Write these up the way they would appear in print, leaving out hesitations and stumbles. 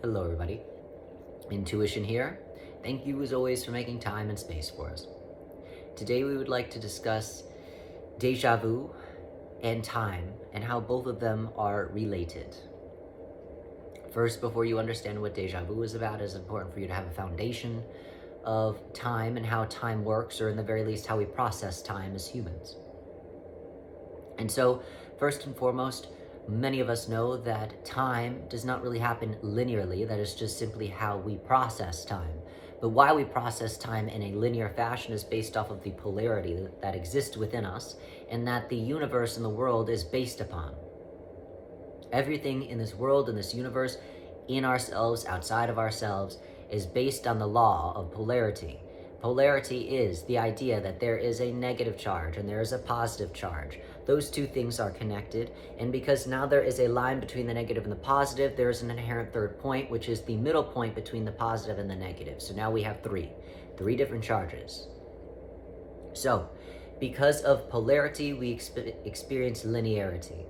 Hello everybody, Intuition here. Thank you as always for making time and space for us. Today we would like to discuss déjà vu and time and how both of them are related. First, before you understand what déjà vu is about, it's important for you to have a foundation of time and how time works, or in the very least how we process time as humans. And so, first and foremost, many of us know that time does not really happen linearly. That is just simply how we process time. But why we process time in a linear fashion is based off of the polarity that exists within us and that the universe and the world is based upon. Everything in this world, in this universe, in ourselves, outside of ourselves, is based on the law of polarity. Polarity is the idea that there is a negative charge and there is a positive charge. Those two things are connected, and because now there is a line between the negative and the positive, there is an inherent third point, which is the middle point between the positive and the negative. So now we have three different charges. So, because of polarity, we experience linearity.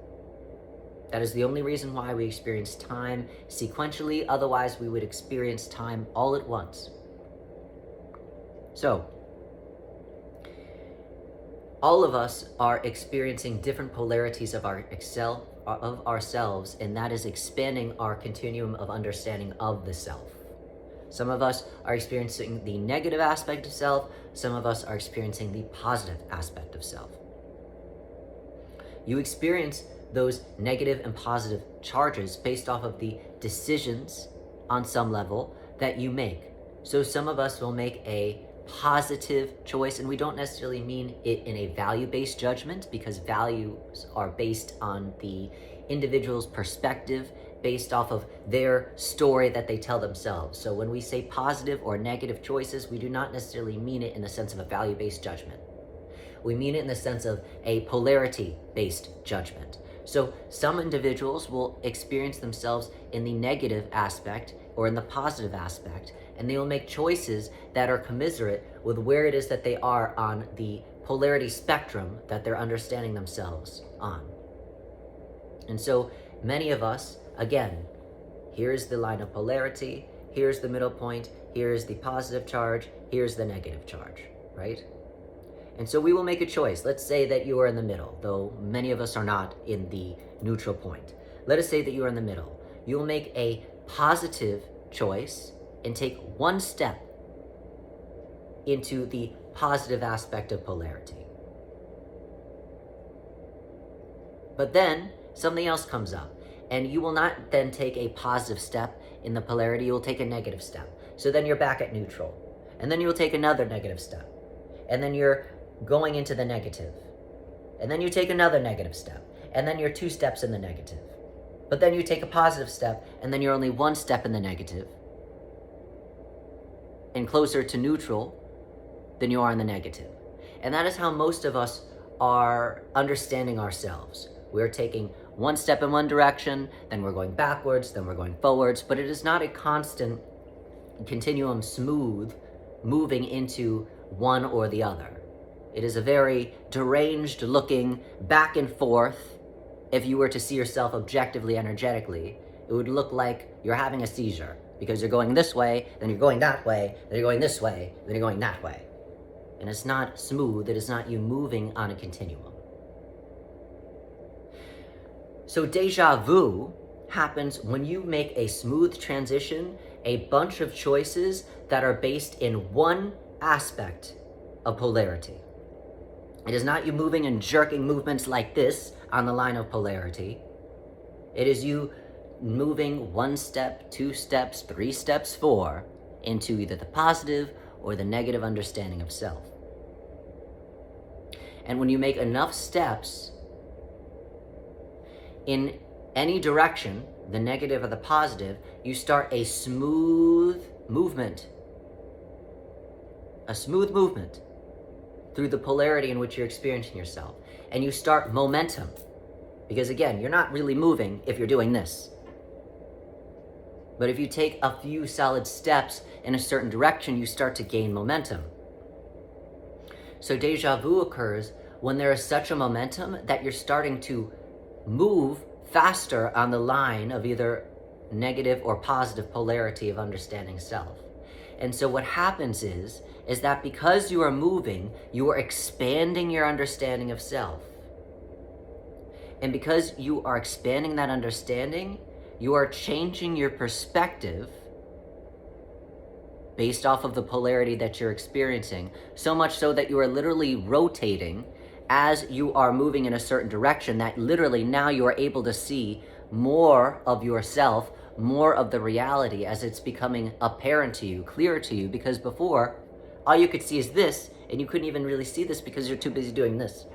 That is the only reason why we experience time sequentially, otherwise we would experience time all at once. So, all of us are experiencing different polarities of ourselves, and that is expanding our continuum of understanding of the self. Some of us are experiencing the negative aspect of self, some of us are experiencing the positive aspect of self. You experience those negative and positive charges based off of the decisions on some level that you make. So some of us will make a positive choice, and we don't necessarily mean it in a value-based judgment, because values are based on the individual's perspective based off of their story that they tell themselves. So when we say positive or negative choices, we do not necessarily mean it in the sense of a value-based judgment. We mean it in the sense of a polarity-based judgment. So some individuals will experience themselves in the negative aspect or in the positive aspect, and they will make choices that are commiserate with where it is that they are on the polarity spectrum that they're understanding themselves on. And so many of us, again, here's the line of polarity, here's the middle point, here's the positive charge, here's the negative charge, right? And so we will make a choice. Let's say that you are in the middle, though many of us are not in the neutral point. Let us say that you are in the middle. You will make a positive choice and take one step into the positive aspect of polarity. But then something else comes up, and you will not then take a positive step in the polarity, you will take a negative step. So then you're back at neutral. And then you will take another negative step. And then you're going into the negative. And then you take another negative step. And then you're 2 steps in the negative. But then you take a positive step, and then you're only 1 step in the negative. And closer to neutral than you are in the negative. And that is how most of us are understanding ourselves. We're taking 1 step in one direction, then we're going backwards, then we're going forwards, but it is not a constant continuum, smooth moving into one or the other. It is a very deranged looking back and forth. If you were to see yourself objectively, energetically, it would look like you're having a seizure, because you're going this way, then you're going that way, then you're going this way, then you're going that way. And it's not smooth, it is not you moving on a continuum. So déjà vu happens when you make a smooth transition, a bunch of choices that are based in one aspect of polarity. It is not you moving and jerking movements like this on the line of polarity. It is you moving 1 step, 2 steps, 3 steps, 4 into either the positive or the negative understanding of self. And when you make enough steps in any direction, the negative or the positive, you start a smooth movement. A smooth movement through the polarity in which you're experiencing yourself. And you start momentum. Because again, you're not really moving if you're doing this. But if you take a few solid steps in a certain direction, you start to gain momentum. So déjà vu occurs when there is such a momentum that you're starting to move faster on the line of either negative or positive polarity of understanding self. And so what happens is that because you are moving, you are expanding your understanding of self. And because you are expanding that understanding, you are changing your perspective based off of the polarity that you're experiencing, so much so that you are literally rotating as you are moving in a certain direction, that literally now you are able to see more of yourself, more of the reality as it's becoming apparent to you, clear to you, because before, all you could see is this, and you couldn't even really see this because you're too busy doing this.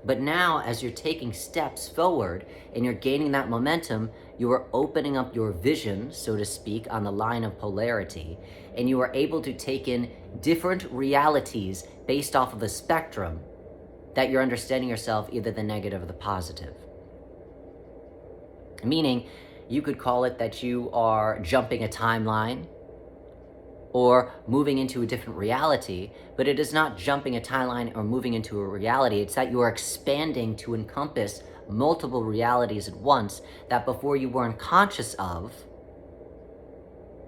But now, as you're taking steps forward and you're gaining that momentum, you are opening up your vision, so to speak, on the line of polarity, and you are able to take in different realities based off of the spectrum that you're understanding yourself, either the negative or the positive. Meaning, you could call it that you are jumping a timeline or moving into a different reality, but it is not jumping a timeline or moving into a reality. It's that you are expanding to encompass multiple realities at once that before you weren't conscious of,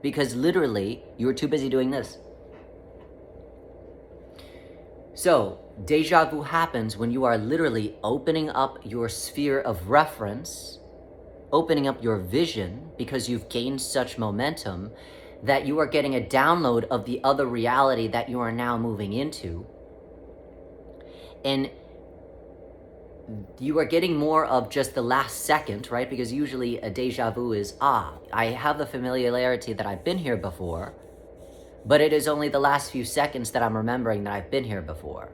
because literally you were too busy doing this. So, deja vu happens when you are literally opening up your sphere of reference, opening up your vision, because you've gained such momentum that you are getting a download of the other reality that you are now moving into. And you are getting more of just the last second, right? Because usually a deja vu is, I have the familiarity that I've been here before, but it is only the last few seconds that I'm remembering that I've been here before.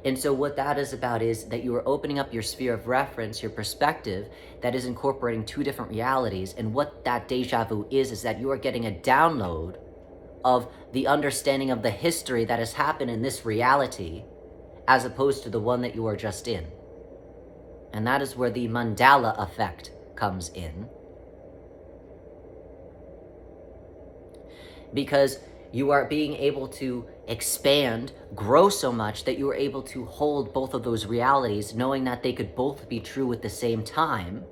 And so what that is about is that you are opening up your sphere of reference, your perspective, that is incorporating two different realities. And what that deja vu is that you are getting a download of the understanding of the history that has happened in this reality, as opposed to the one that you are just in. And that is where the Mandela effect comes in. Because you are being able to expand, grow so much that you are able to hold both of those realities, knowing that they could both be true at the same time.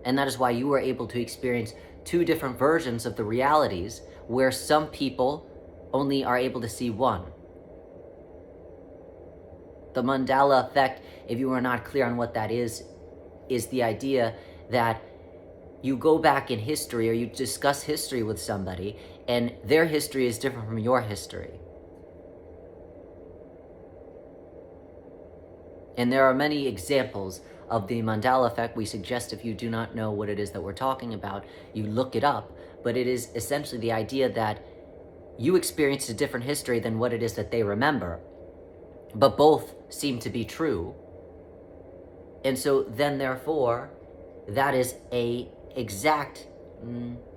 And that is why you are able to experience two different versions of the realities, where some people only are able to see one. The Mandela effect, if you are not clear on what that is the idea that you go back in history or you discuss history with somebody and their history is different from your history. And there are many examples of the Mandela effect. We suggest if you do not know what it is that we're talking about, you look it up. But it is essentially the idea that you experienced a different history than what it is that they remember, but both seem to be true. And so then therefore, that is a exact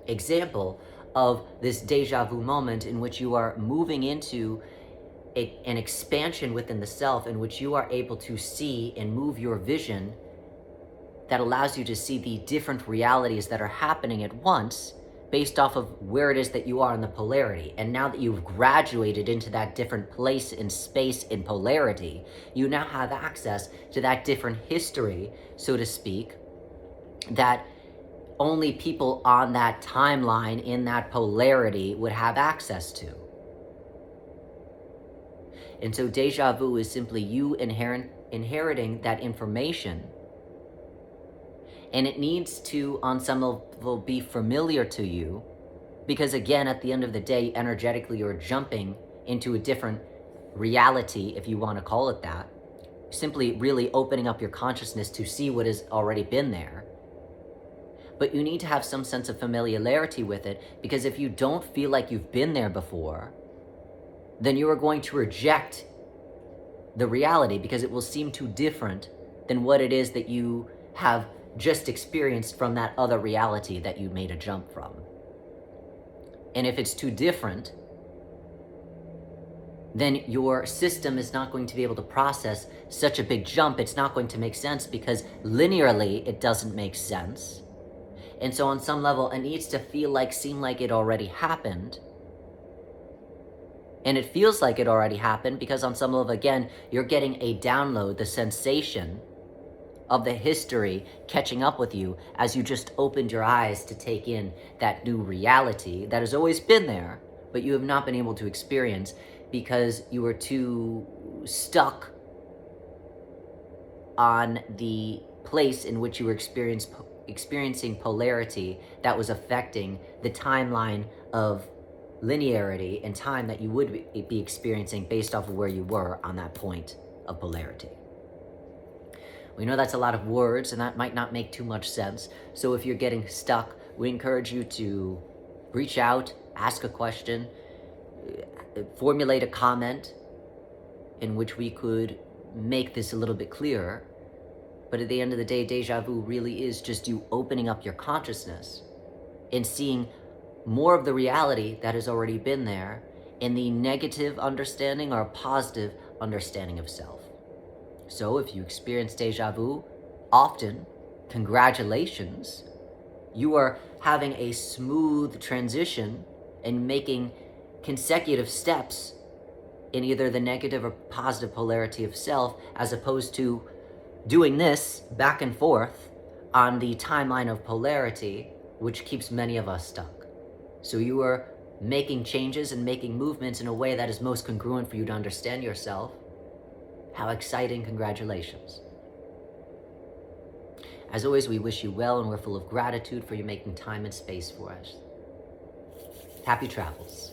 example of this deja vu moment in which you are moving into an expansion within the self, in which you are able to see and move your vision that allows you to see the different realities that are happening at once based off of where it is that you are in the polarity. And now that you've graduated into that different place in space in polarity, you now have access to that different history, so to speak, that only people on that timeline in that polarity would have access to. And so deja vu is simply you inheriting that information, and it needs to, on some level, be familiar to you, because again, at the end of the day, energetically, you're jumping into a different reality, if you want to call it that, simply really opening up your consciousness to see what has already been there. But you need to have some sense of familiarity with it, because if you don't feel like you've been there before, then you are going to reject the reality, because it will seem too different than what it is that you have just experienced from that other reality that you made a jump from. And if it's too different, then your system is not going to be able to process such a big jump. It's not going to make sense, because linearly it doesn't make sense. And so on some level, it needs to seem like it already happened. And it feels like it already happened because on some level, again, you're getting a download, the sensation of the history catching up with you as you just opened your eyes to take in that new reality that has always been there, but you have not been able to experience because you were too stuck on the place in which you were experiencing polarity that was affecting the timeline of linearity and time that you would be experiencing based off of where you were on that point of polarity. We know that's a lot of words and that might not make too much sense. So if you're getting stuck, we encourage you to reach out, ask a question, formulate a comment in which we could make this a little bit clearer. But at the end of the day, deja vu really is just you opening up your consciousness and seeing more of the reality that has already been there in the negative understanding or positive understanding of self. So if you experience deja vu often, congratulations. You are having a smooth transition and making consecutive steps in either the negative or positive polarity of self, as opposed to doing this back and forth on the timeline of polarity, which keeps many of us stuck. So you are making changes and making movements in a way that is most congruent for you to understand yourself. How exciting, congratulations. As always, we wish you well and we're full of gratitude for you making time and space for us. Happy travels.